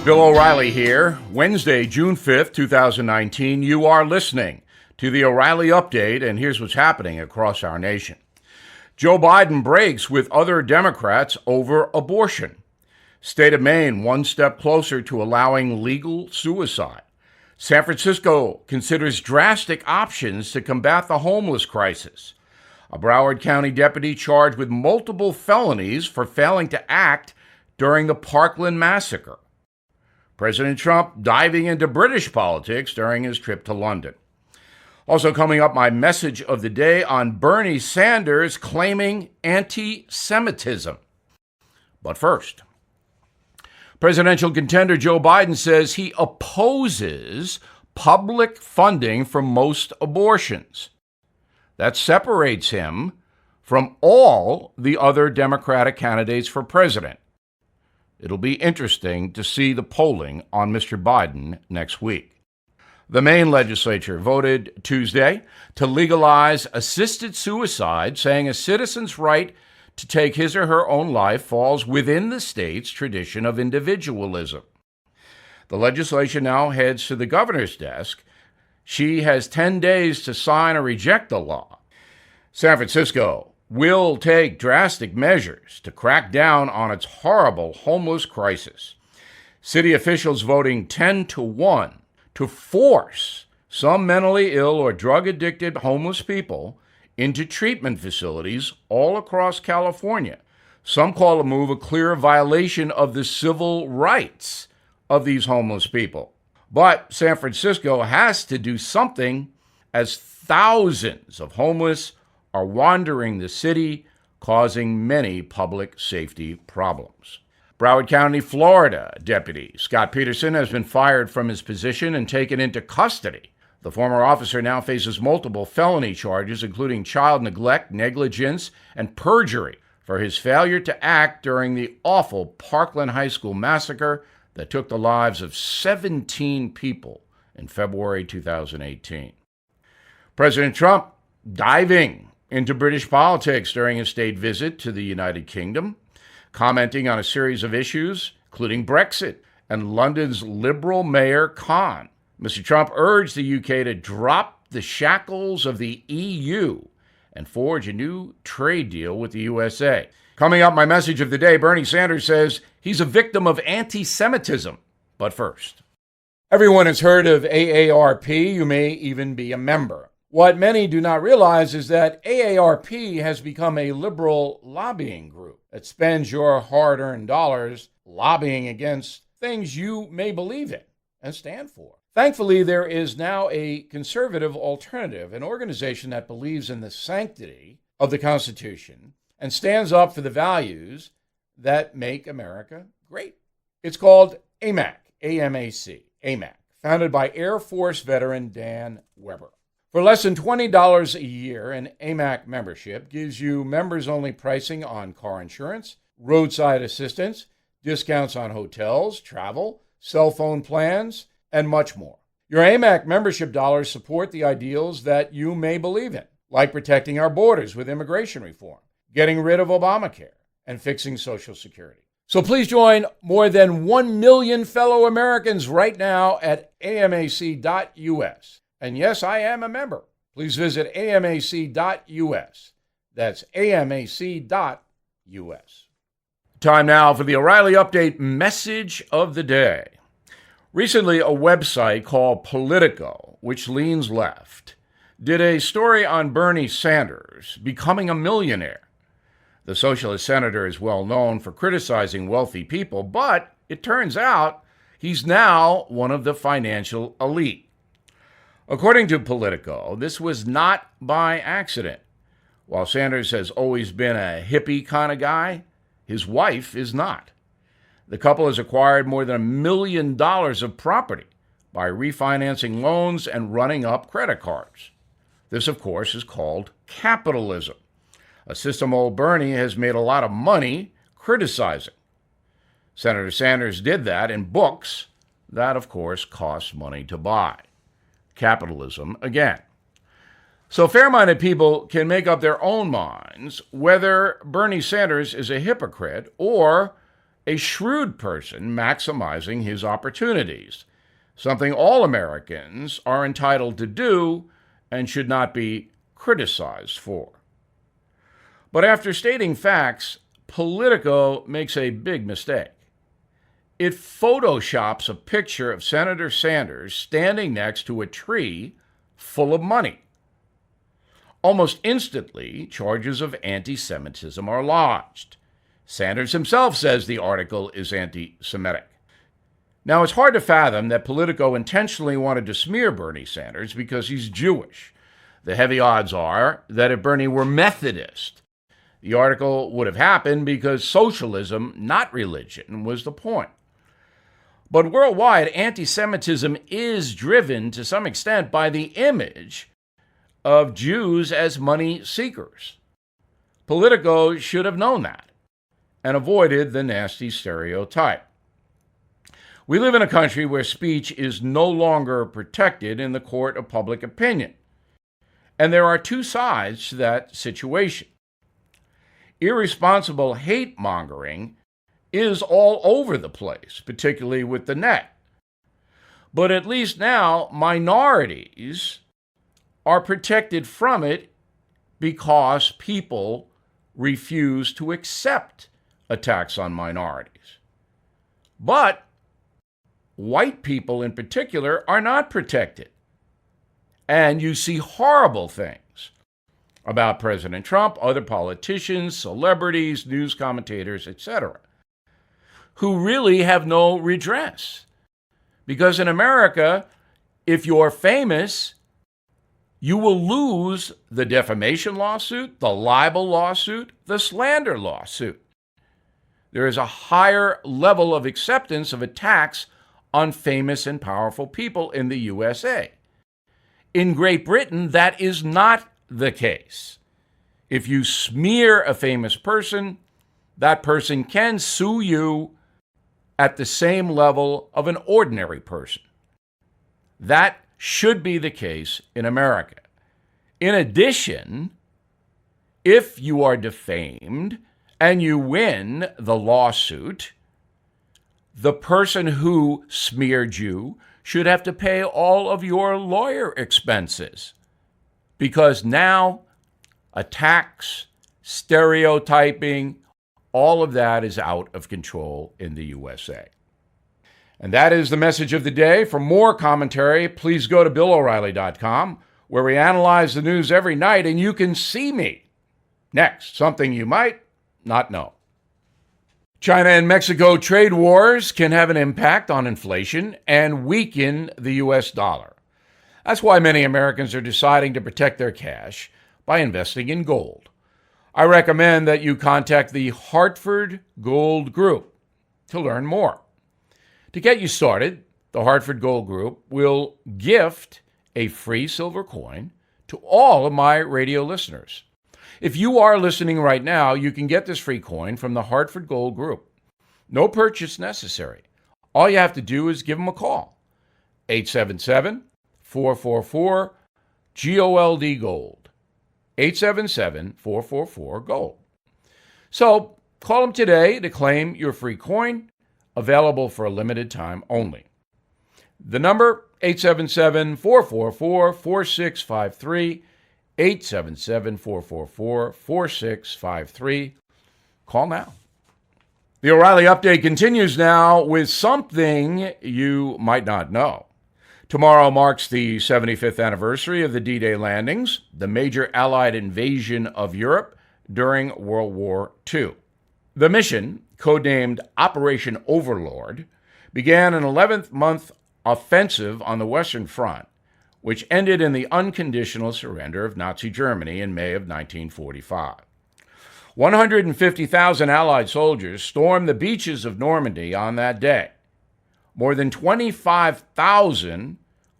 Bill O'Reilly here. Wednesday, June 5th, 2019. You are listening to the O'Reilly Update, and here's what's happening across our nation. Joe Biden breaks with other Democrats over abortion. State of Maine one step closer to allowing legal suicide. San Francisco considers drastic options to combat the homeless crisis. A Broward County Deputy charged with multiple felonies for failing to act during the Parkland massacre. President Trump diving into British politics during his trip to London. Also coming up, my message of the day on Bernie Sanders claiming anti-Semitism. But first, presidential contender Joe Biden says he opposes public funding for most abortions. That separates him from all the other Democratic candidates for president. It'll be interesting to see the polling on Mr. Biden next week. The Maine legislature voted Tuesday to legalize assisted suicide, saying a citizen's right to take his or her own life falls within the state's tradition of individualism. The legislation now heads to the governor's desk. She has 10 days to sign or reject the law. San Francisco will take drastic measures to crack down on its horrible homeless crisis. City officials voting 10-1 to force some mentally ill or drug-addicted homeless people into treatment facilities all across California. Some call the move a clear violation of the civil rights of these homeless people. But San Francisco has to do something, as thousands of homeless are wandering the city, causing many public safety problems. Broward County, Florida Deputy Scott Peterson has been fired from his position and taken into custody. The former officer now faces multiple felony charges, including child neglect, negligence, and perjury for his failure to act during the awful Parkland High School massacre that took the lives of 17 people in February 2018. President Trump diving into British politics during his state visit to the United Kingdom, commenting on a series of issues, including Brexit and London's Liberal Mayor Khan. Mr. Trump urged the UK to drop the shackles of the EU and forge a new trade deal with the USA. Coming up, my message of the day, Bernie Sanders says he's a victim of anti-Semitism. But first, everyone has heard of AARP. You may even be a member. What many do not realize is that AARP has become a liberal lobbying group that spends your hard-earned dollars lobbying against things you may believe in and stand for. Thankfully, there is now a conservative alternative, an organization that believes in the sanctity of the Constitution and stands up for the values that make America great. It's called AMAC, A-M-A-C, AMAC, founded by Air Force veteran Dan Weber. For less than $20 a year, an AMAC membership gives you members-only pricing on car insurance, roadside assistance, discounts on hotels, travel, cell phone plans, and much more. Your AMAC membership dollars support the ideals that you may believe in, like protecting our borders with immigration reform, getting rid of Obamacare, and fixing Social Security. So please join more than 1 million fellow Americans right now at amac.us. And yes, I am a member. Please visit amac.us. That's amac.us. Time now for the O'Reilly Update message of the day. Recently, a website called Politico, which leans left, did a story on Bernie Sanders becoming a millionaire. The socialist senator is well known for criticizing wealthy people, but it turns out he's now one of the financial elite. According to Politico, this was not by accident. While Sanders has always been a hippie kind of guy, his wife is not. The couple has acquired more than $1 million of property by refinancing loans and running up credit cards. This, of course, is called capitalism, a system old Bernie has made a lot of money criticizing. Senator Sanders did that in books that, of course, cost money to buy. Capitalism again. So fair-minded people can make up their own minds whether Bernie Sanders is a hypocrite or a shrewd person maximizing his opportunities, something all Americans are entitled to do and should not be criticized for. But after stating facts, Politico makes a big mistake. It photoshops a picture of Senator Sanders standing next to a tree full of money. Almost instantly, charges of anti-Semitism are lodged. Sanders himself says the article is anti-Semitic. Now, it's hard to fathom that Politico intentionally wanted to smear Bernie Sanders because he's Jewish. The heavy odds are that if Bernie were Methodist, the article would have happened because socialism, not religion, was the point. But worldwide, anti-Semitism is driven to some extent by the image of Jews as money seekers. Politico should have known that and avoided the nasty stereotype. We live in a country where speech is no longer protected in the court of public opinion. And there are two sides to that situation. Irresponsible hate-mongering is all over the place, particularly with the net. But at least now, minorities are protected from it because people refuse to accept attacks on minorities. But white people in particular are not protected. And you see horrible things about President Trump, other politicians, celebrities, news commentators, etc., who really have no redress. Because in America, if you're famous, you will lose the defamation lawsuit, the libel lawsuit, the slander lawsuit. There is a higher level of acceptance of attacks on famous and powerful people in the USA. In Great Britain, that is not the case. If you smear a famous person, that person can sue you at the same level of an ordinary person. That should be the case in America. In addition, if you are defamed and you win the lawsuit, the person who smeared you should have to pay all of your lawyer expenses, because now attacks, stereotyping, all of that is out of control in the USA. And that is the message of the day. For more commentary, please go to BillO'Reilly.com, where we analyze the news every night, and you can see me. Next, something you might not know. China and Mexico trade wars can have an impact on inflation and weaken the U.S. dollar. That's why many Americans are deciding to protect their cash by investing in gold. I recommend that you contact the Hartford Gold Group to learn more. To get you started, the Hartford Gold Group will gift a free silver coin to all of my radio listeners. If you are listening right now, you can get this free coin from the Hartford Gold Group. No purchase necessary. All you have to do is give them a call. 877-444-GOLD. 877-444-GOLD. So call them today to claim your free coin, available for a limited time only. The number, 877-444-4653, 877-444-4653. Call now. The O'Reilly Update continues now with something you might not know. Tomorrow marks the 75th anniversary of the D-Day landings, the major Allied invasion of Europe during World War II. The mission, codenamed Operation Overlord, began an 11th-month offensive on the Western Front, which ended in the unconditional surrender of Nazi Germany in May of 1945. 150,000 Allied soldiers stormed the beaches of Normandy on that day. More than 25,000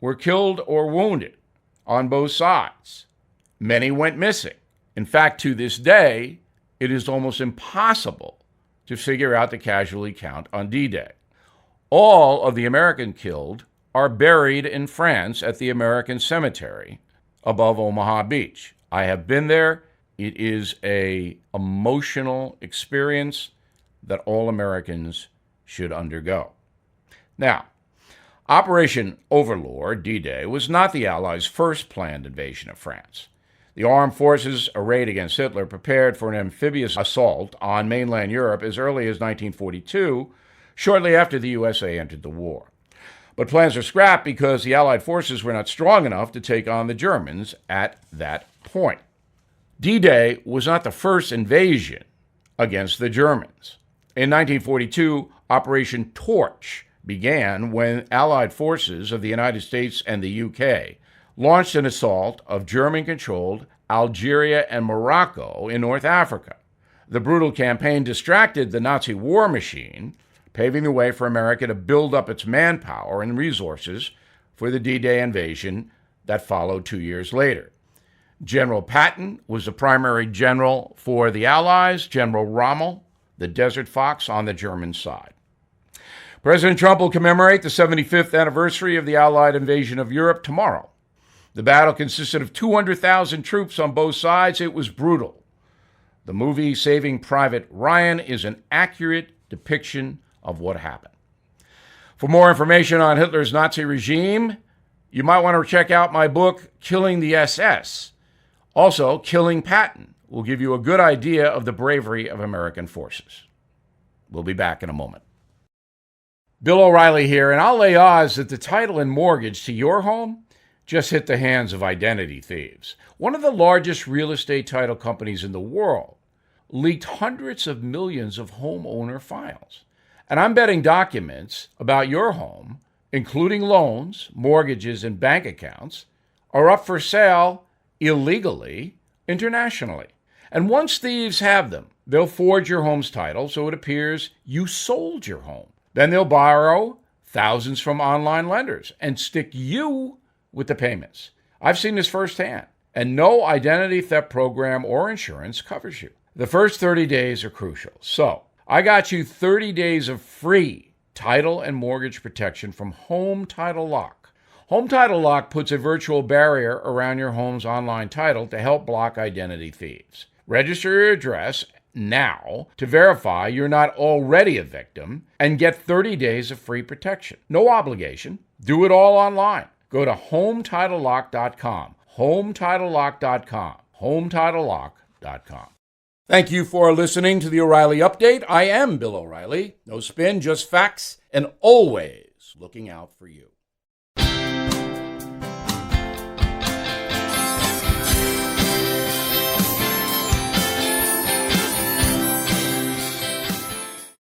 were killed or wounded on both sides. Many went missing. In fact, to this day, it is almost impossible to figure out the casualty count on D-Day. All of the American killed are buried in France at the American Cemetery above Omaha Beach. I have been there. It is an emotional experience that all Americans should undergo. Now, Operation Overlord, D-Day, was not the Allies' first planned invasion of France. The armed forces arrayed against Hitler prepared for an amphibious assault on mainland Europe as early as 1942, shortly after the USA entered the war. But plans were scrapped because the Allied forces were not strong enough to take on the Germans at that point. D-Day was not the first invasion against the Germans. In 1942, Operation Torch began when Allied forces of the United States and the UK launched an assault of German-controlled Algeria and Morocco in North Africa. The brutal campaign distracted the Nazi war machine, paving the way for America to build up its manpower and resources for the D-Day invasion that followed 2 years later. General Patton was the primary general for the Allies, General Rommel, the Desert Fox, on the German side. President Trump will commemorate the 75th anniversary of the Allied invasion of Europe tomorrow. The battle consisted of 200,000 troops on both sides. It was brutal. The movie Saving Private Ryan is an accurate depiction of what happened. For more information on Hitler's Nazi regime, you might want to check out my book, Killing the SS. Also, Killing Patton will give you a good idea of the bravery of American forces. We'll be back in a moment. Bill O'Reilly here, and I'll lay odds that the title and mortgage to your home just hit the hands of identity thieves. One of the largest real estate title companies in the world leaked hundreds of millions of homeowner files. And I'm betting documents about your home, including loans, mortgages, and bank accounts, are up for sale illegally internationally. And once thieves have them, they'll forge your home's title so it appears you sold your home. Then they'll borrow thousands from online lenders and stick you with the payments. I've seen this firsthand, and no identity theft program or insurance covers you. The first 30 days are crucial. So I got you 30 days of free title and mortgage protection from Home Title Lock. Home Title Lock puts a virtual barrier around your home's online title to help block identity thieves. Register your address now to verify you're not already a victim and get 30 days of free protection. No obligation. Do it all online. Go to HomeTitleLock.com. HomeTitleLock.com. HomeTitleLock.com. Thank you for listening to the O'Reilly Update. I am Bill O'Reilly. No spin, just facts, and always looking out for you.